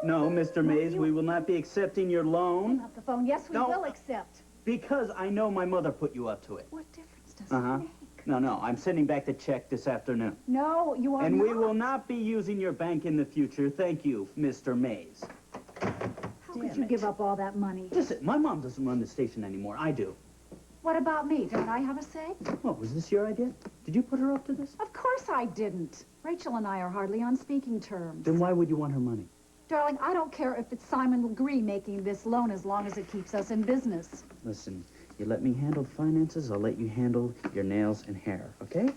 No, Mr. Mays, we will not be accepting your loan. Hang up the phone. Yes, we will accept. Because I know my mother put you up to it. What difference does it make? No, I'm sending back the check this afternoon. No, you are not. And we will not be using your bank in the future. Thank you, Mr. Mays. How could you give up all that money? Listen, my mom doesn't run the station anymore. I do. What about me? Don't I have a say? What, was this your idea? Did you put her up to this? Of course I didn't. Rachel and I are hardly on speaking terms. Then why would you want her money? Darling, I don't care if it's Simon Legree making this loan as long as it keeps us in business. Listen, you let me handle finances, I'll let you handle your nails and hair, okay?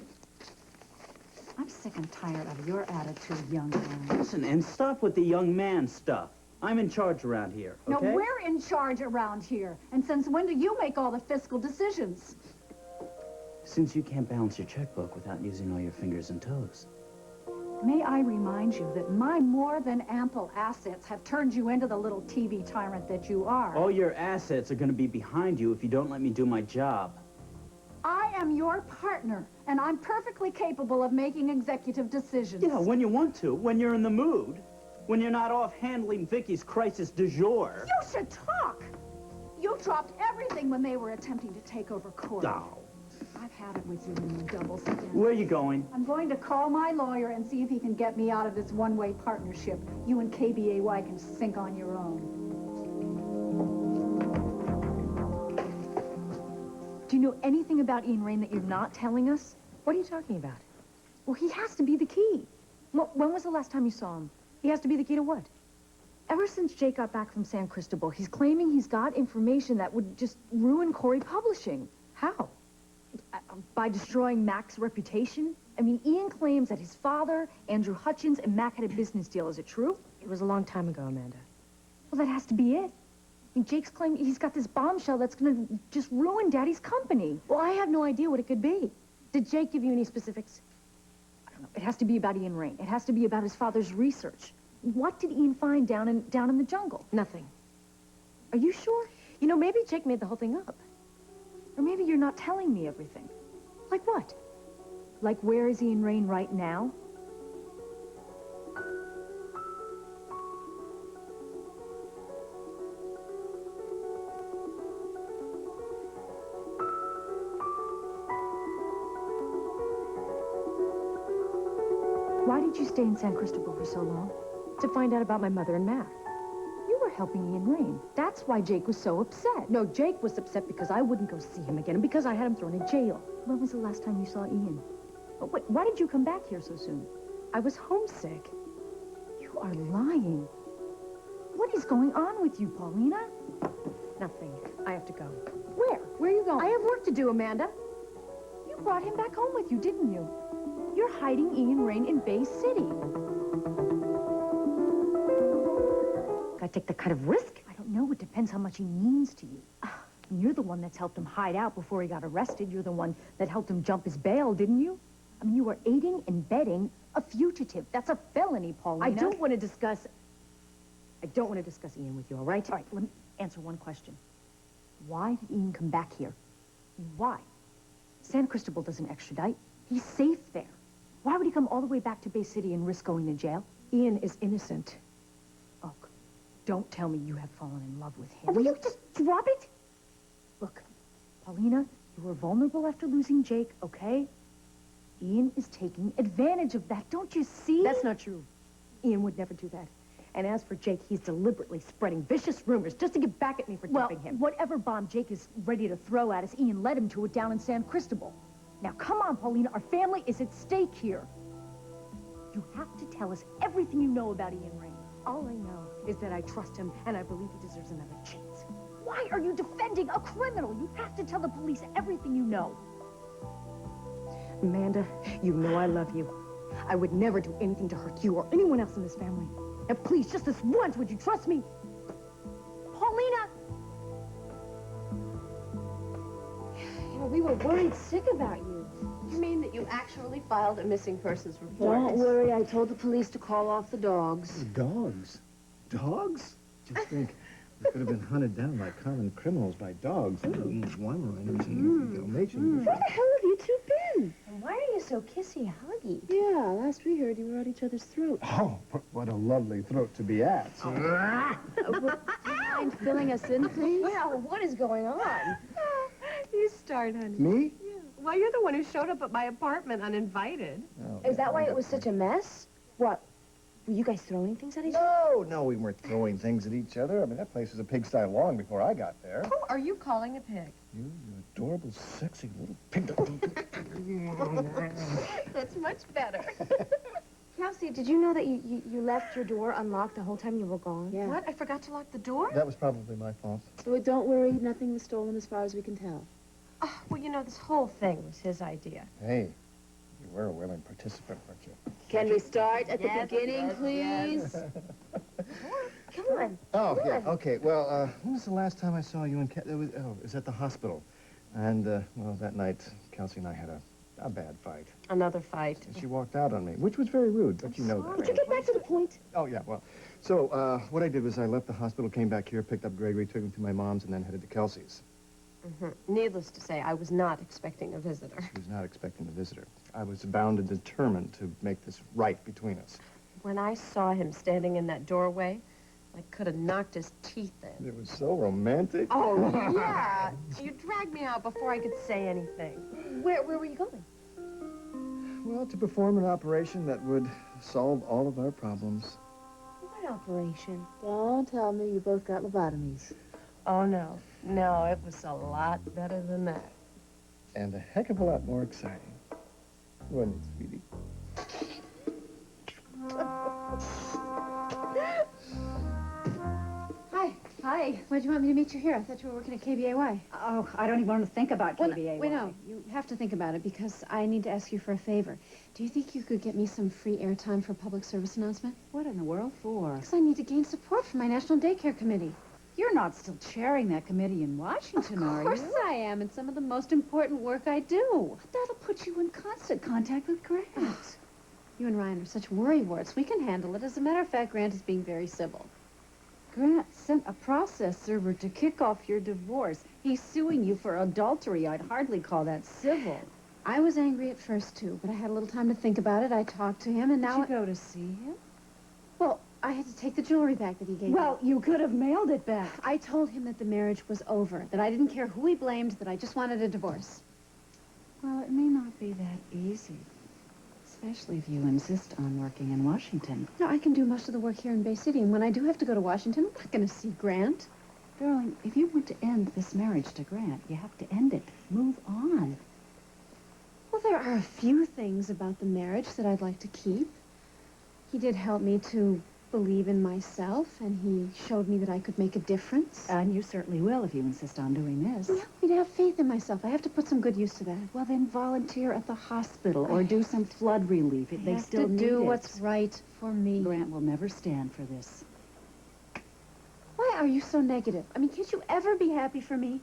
I'm sick and tired of your attitude, young man. Listen, and stop with the young man stuff. I'm in charge around here, okay? No, we're in charge around here. And since when do you make all the fiscal decisions? Since you can't balance your checkbook without using all your fingers and toes. May I remind you that my more than ample assets have turned you into the little TV tyrant that you are. All your assets are going to be behind you if you don't let me do my job. I am your partner, and I'm perfectly capable of making executive decisions. Yeah, when you want to, when you're in the mood, when you're not off handling Vicky's crisis du jour. You should talk! You dropped everything when they were attempting to take over court. Oh. I've had it with you and your double standard. Where are you going? I'm going to call my lawyer and see if he can get me out of this one-way partnership. You and KBAY can sink on your own. Do you know anything about Ian Rain that you're not telling us? What are you talking about? Well, he has to be the key. When was the last time you saw him? He has to be the key to what? Ever since Jake got back from San Cristobal, he's claiming he's got information that would just ruin Cory Publishing. How? By destroying Mac's reputation? I mean, Ian claims that his father, Andrew Hutchins, and Mac had a business deal. Is it true? It was a long time ago, Amanda. Well, that has to be it. I mean, Jake's claiming he's got this bombshell that's going to just ruin Daddy's company. Well, I have no idea what it could be. Did Jake give you any specifics? I don't know. It has to be about Ian Rain. It has to be about his father's research. What did Ian find down in the jungle? Nothing. Are you sure? You know, maybe Jake made the whole thing up. Or maybe you're not telling me everything. Like what? Like, where is Ian Rain right now? Why did you stay in San Cristobal for so long? To find out about my mother and Mac. You were helping Ian Rain. That's why Jake was so upset. No, Jake was upset because I wouldn't go see him again and because I had him thrown in jail. When was the last time you saw Ian? Oh, wait, why did you come back here so soon? I was homesick. You are lying. What is going on with you, Paulina? Nothing. I have to go. Where? Where are you going? I have work to do, Amanda. You brought him back home with you, didn't you? You're hiding Ian Rain in Bay City. Gotta take that kind of risk? I don't know. It depends how much he means to you. And you're the one that's helped him hide out before he got arrested. You're the one that helped him jump his bail, didn't you? I mean, you were aiding and abetting a fugitive. That's a felony, Paulina. I don't want to discuss Ian with you, all right? All right, let me answer one question. Why did Ian come back here? Why? San Cristobal doesn't extradite. He's safe there. Why would he come all the way back to Bay City and risk going to jail? Ian is innocent. Oh, don't tell me you have fallen in love with him. Oh, will you just drop it? Look, Paulina, you were vulnerable after losing Jake, okay? Ian is taking advantage of that. Don't you see? That's not true. Ian would never do that. And as for Jake, he's deliberately spreading vicious rumors just to get back at me for dumping him. Whatever bomb Jake is ready to throw at us, Ian led him to it down in San Cristobal. Now, come on, Paulina. Our family is at stake here. You have to tell us everything you know about Ian Rain. All I know is that I trust him, and I believe he deserves another chance. Why are you defending a criminal? You have to tell the police everything you know. Amanda, you know I love you. I would never do anything to hurt you or anyone else in this family. Now, please, just this once, would you trust me? Paulina! You know, we were worried sick about you. You mean that you actually filed a missing persons report? Don't worry, I told the police to call off the dogs. Dogs? Dogs? Just think, we could have been hunted down by common criminals by dogs. One line, Dalmatian. Where the hell have you two been? in. And why are you so kissy-huggy? Yeah, last we heard you were at each other's throats. Oh, what a lovely throat to be at. Do you mind filling us in, please? Well, what is going on? You start, honey. Me? Well, you're the one who showed up at my apartment uninvited. Oh, Is that why it was such a mess? What? Were you guys throwing things at each other? No, we weren't throwing things at each other. I mean, that place was a pigsty long before I got there. Who are you calling a pig? You adorable, sexy little pig. That's much better. Kelsey, did you know that you left your door unlocked the whole time you were gone? Yeah. What? I forgot to lock the door? That was probably my fault. Well, don't worry. Nothing was stolen as far as we can tell. Oh, well, you know, this whole thing was his idea. Hey, you were a willing participant, weren't you? Can we start at Yes, the beginning, yes, please? Come on. Oh, yeah, okay. Well, when was the last time I saw you and Kat? It was at the hospital. And, well, that night, Kelsey and I had a bad fight. Another fight. And she walked out on me, which was very rude, but you know that. Could you get back to the point? Oh, yeah, well, so, what I did was I left the hospital, came back here, picked up Gregory, took him to my mom's, and then headed to Kelsey's. Needless to say, I was not expecting a visitor. She was not expecting a visitor. I was bound and determined to make this right between us. When I saw him standing in that doorway, I could have knocked his teeth in. It was so romantic. Oh, yeah. You dragged me out before I could say anything. Where were you going? Well, to perform an operation that would solve all of our problems. What operation? Don't tell me you both got lobotomies. Oh, no. No, it was a lot better than that. And a heck of a lot more exciting. Wasn't it, sweetie? Hi. Why'd you want me to meet you here? I thought you were working at KBAY. Oh, I don't even want to think about KBA. Wait, no. You have to think about it because I need to ask you for a favor. Do you think you could get me some free airtime for a public service announcement? What in the world for? Because I need to gain support from my National Daycare Committee. You're not still chairing that committee in Washington, are Of course you? I am. It's some of the most important work I do. That'll put you in constant contact with Grant. You and Ryan are such worrywarts. We can handle it. As a matter of fact, Grant is being very civil. Grant sent a process server to kick off your divorce. He's suing you for adultery. I'd hardly call that civil. I was angry at first, too, but I had a little time to think about it. I talked to him, and now... Did you go to see him? Well, I had to take the jewelry back that he gave me. Well, you could have mailed it back. I told him that the marriage was over, that I didn't care who he blamed, that I just wanted a divorce. Well, it may not be that easy. Especially if you insist on working in Washington. No, I can do most of the work here in Bay City, and when I do have to go to Washington, I'm not going to see Grant. Darling, if you want to end this marriage to Grant, you have to end it. Move on. Well, there are a few things about the marriage that I'd like to keep. He did help me to believe in myself, and he showed me that I could make a difference. And you certainly will if you insist on doing this. He helped me to have faith in myself. I have to put some good use to that. Well, then volunteer at the hospital or do some flood relief if they have still to need do it. what's right for me. Grant will never stand for this. Why are you so negative? I mean, can't you ever be happy for me?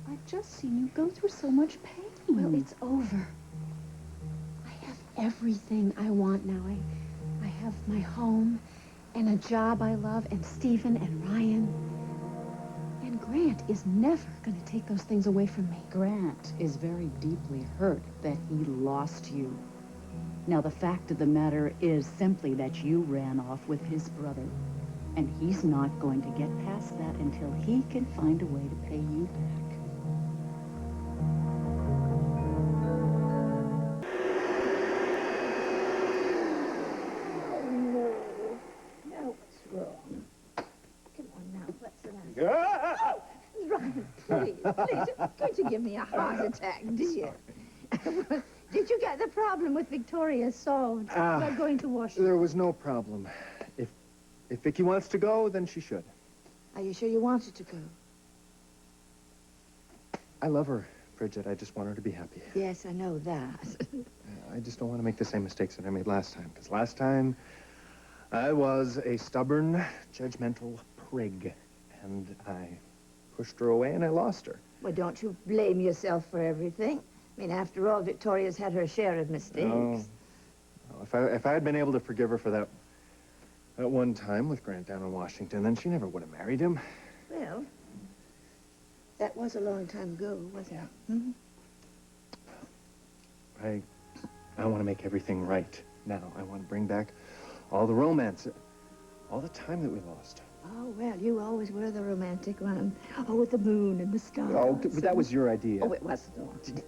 I've just seen you go through so much pain. Well, it's over. I have everything I want now. I have my home and a job I love and Stephen and Ryan. And Grant is never going to take those things away from me. Grant is very deeply hurt that he lost you. Now, the fact of the matter is simply that you ran off with his brother. And he's not going to get past that until he can find a way to pay you back. Ryan, please, don't you give me a heart attack, dear. Did you get the problem with Victoria solved by going to Washington? There was no problem. If Vicky wants to go, then she should. Are you sure you want her to go? I love her, Bridget. I just want her to be happy. Yes, I know that. I just don't want to make the same mistakes that I made last time. Because last time, I was a stubborn, judgmental prig. And I pushed her away and I lost her. Well, don't you blame yourself for everything. I mean, after all, Victoria's had her share of mistakes. No. If I had been able to forgive her for that one time with Grant down in Washington, then she never would have married him. Well, that was a long time ago, wasn't it? Mm-hmm. I want to make everything right now. I want to bring back all the romance, all the time that we lost. Oh, well, you always were the romantic one. Oh, with the moon and the stars. Oh, that was your idea. Oh, it wasn't.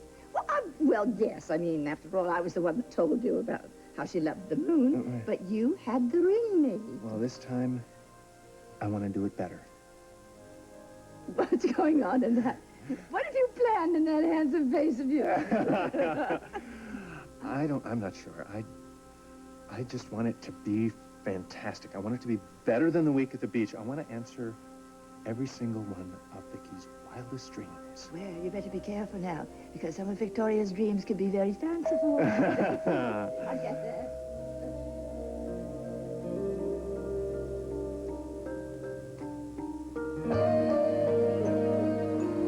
Well, yes. I mean, after all, I was the one that told you about how she loved the moon. Right. But you had the ring made. Well, this time, I want to do it better. What's going on in that? What have you planned in that handsome face of yours? I'm not sure. I just want it to be fantastic. I want it to be better than the week at the beach. I want to answer every single one of Vicky's wildest dreams. Well, you better be careful now, because some of Victoria's dreams can be very fanciful. I get that.